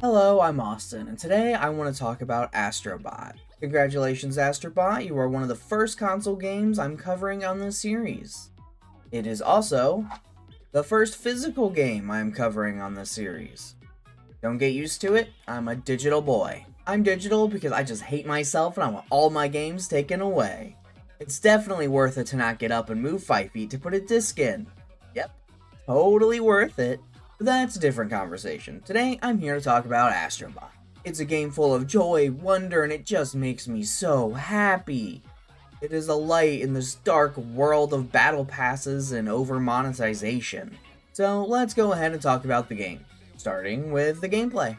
Hello, I'm Austin, and today I want to talk about Astro Bot. Congratulations, Astro Bot, you are one of the first console games I'm covering on this series. It is also the first physical game I'm covering on this series. Don't get used to it, I'm a digital boy. I'm digital because I just hate myself and I want all my games taken away. It's definitely worth it to not get up and move 5 feet to put a disc in. Yep, totally worth it. But that's a different conversation. Today, I'm here to talk about Astro Bot. It's a game full of joy, wonder, and it just makes me so happy. It is a light in this dark world of battle passes and over-monetization. So let's go ahead and talk about the game, starting with the gameplay.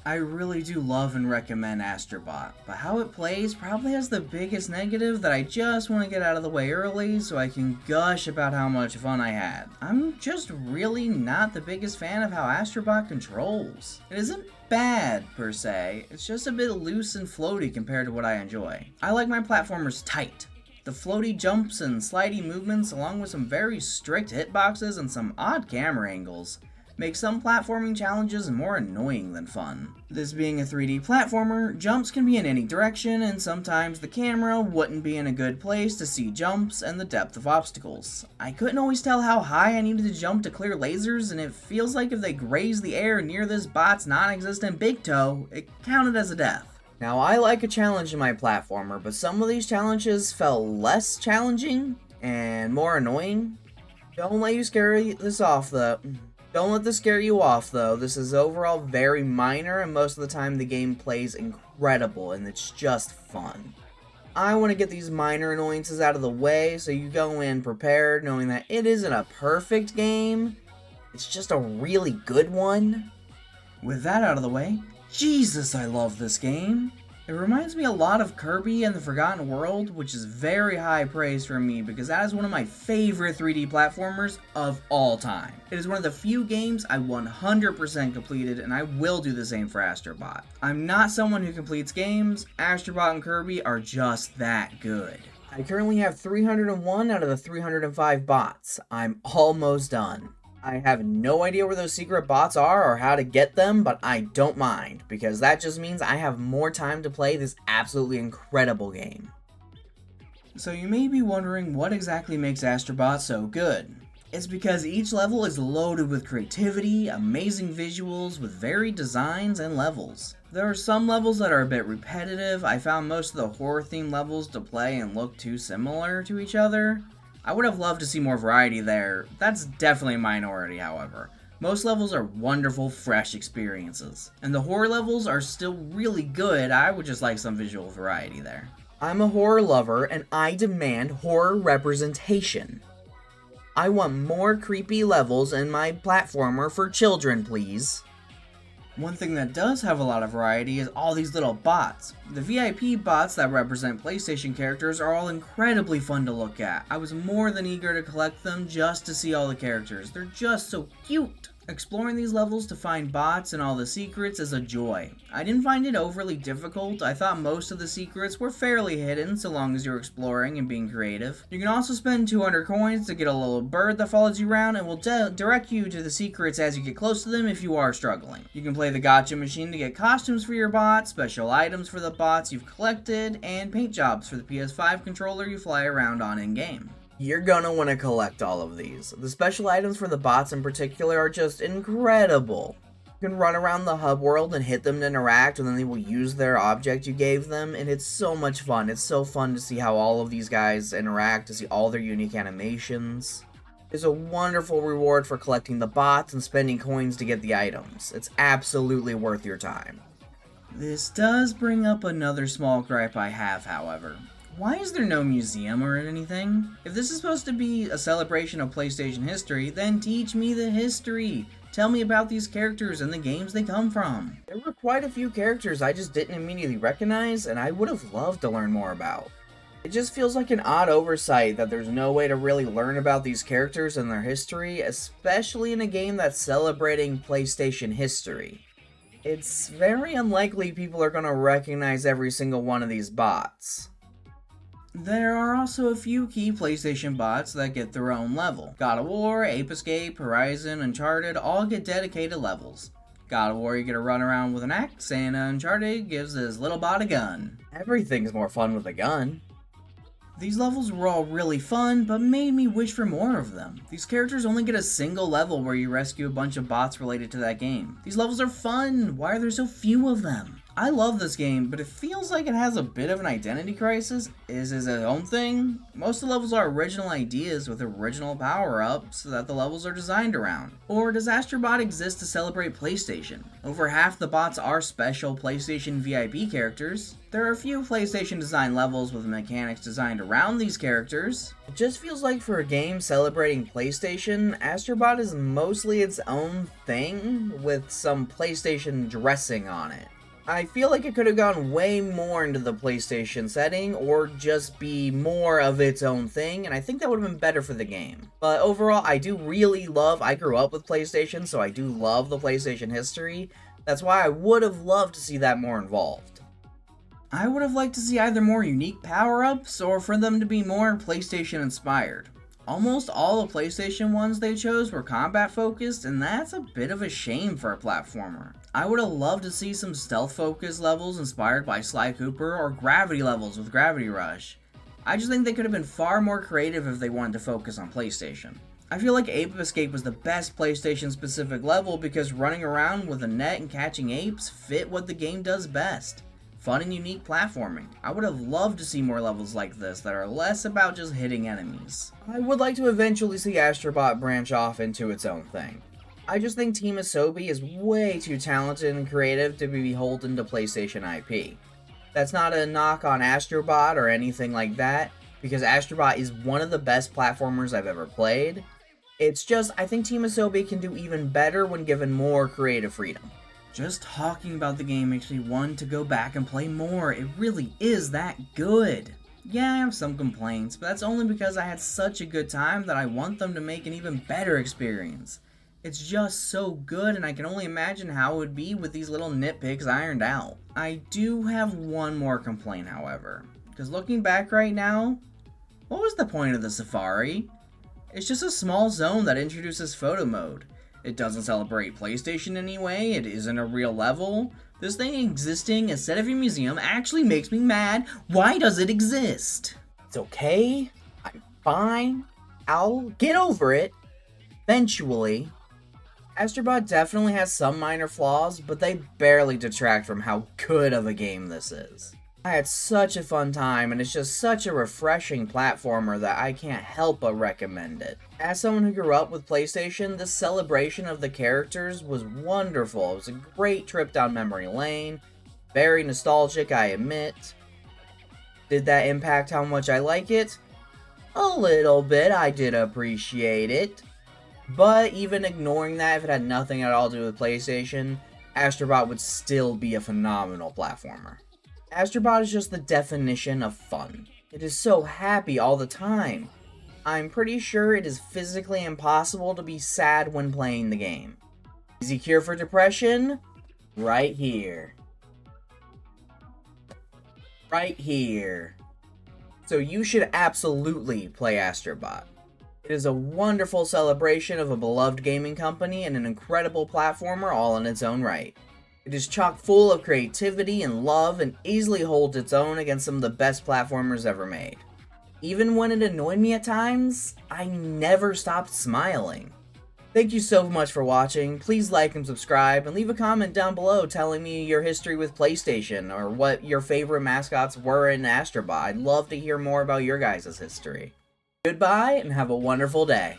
I really do love and recommend Astro Bot, but how it plays probably has the biggest negative that I just want to get out of the way early so I can gush about how much fun I had. I'm just really not the biggest fan of how Astro Bot controls. It isn't bad per se, it's just a bit loose and floaty compared to what I enjoy. I like my platformers tight. The floaty jumps and slidey movements along with some very strict hitboxes and some odd camera angles make some platforming challenges more annoying than fun. This being a 3D platformer, jumps can be in any direction, and sometimes the camera wouldn't be in a good place to see jumps and the depth of obstacles. I couldn't always tell how high I needed to jump to clear lasers, and it feels like if they grazed the air near this bot's non-existent big toe, it counted as a death. Now, I like a challenge in my platformer, but some of these challenges felt less challenging and more annoying. Don't let this scare you off though, this is overall very minor and most of the time the game plays incredible and it's just fun. I want to get these minor annoyances out of the way so you go in prepared knowing that it isn't a perfect game, it's just a really good one. With that out of the way, Jesus, I love this game. It reminds me a lot of Kirby and the Forgotten World, which is very high praise from me because that is one of my favorite 3D platformers of all time. It is one of the few games I 100% completed, and I will do the same for Astro Bot. I'm not someone who completes games. Astro Bot and Kirby are just that good. I currently have 301 out of the 305 bots. I'm almost done. I have no idea where those secret bots are or how to get them, but I don't mind, because that just means I have more time to play this absolutely incredible game. So you may be wondering what exactly makes Astro Bot so good. It's because each level is loaded with creativity, amazing visuals, with varied designs and levels. There are some levels that are a bit repetitive. I found most of the horror-themed levels to play and look too similar to each other. I would have loved to see more variety there. That's definitely a minority, however. Most levels are wonderful, fresh experiences. And the horror levels are still really good, I would just like some visual variety there. I'm a horror lover, and I demand horror representation. I want more creepy levels in my platformer for children, please. One thing that does have a lot of variety is all these little bots. The VIP bots that represent PlayStation characters are all incredibly fun to look at. I was more than eager to collect them just to see all the characters. They're just so cute. Exploring these levels to find bots and all the secrets is a joy. I didn't find it overly difficult. I thought most of the secrets were fairly hidden so long as you're exploring and being creative. You can also spend 200 coins to get a little bird that follows you around and will direct you to the secrets as you get close to them if you are struggling. You can play the gacha machine to get costumes for your bots, special items for the bots you've collected, and paint jobs for the PS5 controller you fly around on in-game. You're gonna want to collect all of these. The special items for the bots in particular are just incredible. You can run around the hub world and hit them to interact, and then they will use their object you gave them, and it's so much fun. It's so fun to see how all of these guys interact, to see all their unique animations. It's a wonderful reward for collecting the bots and spending coins to get the items. It's absolutely worth your time. This does bring up another small gripe I have, however. Why is there no museum or anything? If this is supposed to be a celebration of PlayStation history, then teach me the history. Tell me about these characters and the games they come from. There were quite a few characters I just didn't immediately recognize, and I would have loved to learn more about. It just feels like an odd oversight that there's no way to really learn about these characters and their history, especially in a game that's celebrating PlayStation history. It's very unlikely people are going to recognize every single one of these bots. There are also a few key PlayStation bots that get their own level. God of War, Ape Escape, Horizon, Uncharted all get dedicated levels. God of War, you get to run around with an axe, and Uncharted gives his little bot a gun. Everything's more fun with a gun. These levels were all really fun, but made me wish for more of them. These characters only get a single level where you rescue a bunch of bots related to that game. These levels are fun, why are there so few of them? I love this game, but it feels like it has a bit of an identity crisis. Is it its own thing? Most of the levels are original ideas with original power-ups that the levels are designed around. Or does Astro Bot exist to celebrate PlayStation? Over half the bots are special PlayStation VIP characters. There are a few PlayStation design levels with mechanics designed around these characters. It just feels like for a game celebrating PlayStation, Astro Bot is mostly its own thing with some PlayStation dressing on it. I feel like it could have gone way more into the PlayStation setting, or just be more of its own thing, and I think that would have been better for the game. But overall, I grew up with PlayStation, so I do love the PlayStation history. That's why I would have loved to see that more involved. I would have liked to see either more unique power-ups, or for them to be more PlayStation inspired. Almost all the PlayStation ones they chose were combat focused, and that's a bit of a shame for a platformer. I would have loved to see some stealth focused levels inspired by Sly Cooper, or gravity levels with Gravity Rush. I just think they could have been far more creative if they wanted to focus on PlayStation. I feel like Ape Escape was the best PlayStation specific level because running around with a net and catching apes fit what the game does best. Fun and unique platforming. I would have loved to see more levels like this that are less about just hitting enemies. I would like to eventually see Astro Bot branch off into its own thing. I just think Team Asobi is way too talented and creative to be beholden to PlayStation IP. That's not a knock on Astro Bot or anything like that, because Astro Bot is one of the best platformers I've ever played. It's just, I think Team Asobi can do even better when given more creative freedom. Just talking about the game makes me want to go back and play more. It really is that good. Yeah, I have some complaints, but that's only because I had such a good time that I want them to make an even better experience. It's just so good, and I can only imagine how it would be with these little nitpicks ironed out. I do have one more complaint, however, because looking back right now, what was the point of the Safari? It's just a small zone that introduces photo mode. It doesn't celebrate PlayStation anyway, it isn't a real level. This thing existing instead of a museum actually makes me mad. Why does it exist? It's okay, I'm fine, I'll get over it, eventually. Astro Bot definitely has some minor flaws, but they barely detract from how good of a game this is. I had such a fun time, and it's just such a refreshing platformer that I can't help but recommend it. As someone who grew up with PlayStation, this celebration of the characters was wonderful. It was a great trip down memory lane, very nostalgic, I admit. Did that impact how much I like it? A little bit, I did appreciate it. But even ignoring that, if it had nothing at all to do with PlayStation, Astro Bot would still be a phenomenal platformer. Astro Bot is just the definition of fun. It is so happy all the time. I'm pretty sure it is physically impossible to be sad when playing the game. Easy cure for depression? Right here. Right here. So you should absolutely play Astro Bot. It is a wonderful celebration of a beloved gaming company and an incredible platformer all in its own right. It is chock full of creativity and love and easily holds its own against some of the best platformers ever made. Even when it annoyed me at times, I never stopped smiling. Thank you so much for watching. Please like and subscribe and leave a comment down below telling me your history with PlayStation or what your favorite mascots were in Astro Bot. I'd love to hear more about your guys' history. Goodbye and have a wonderful day.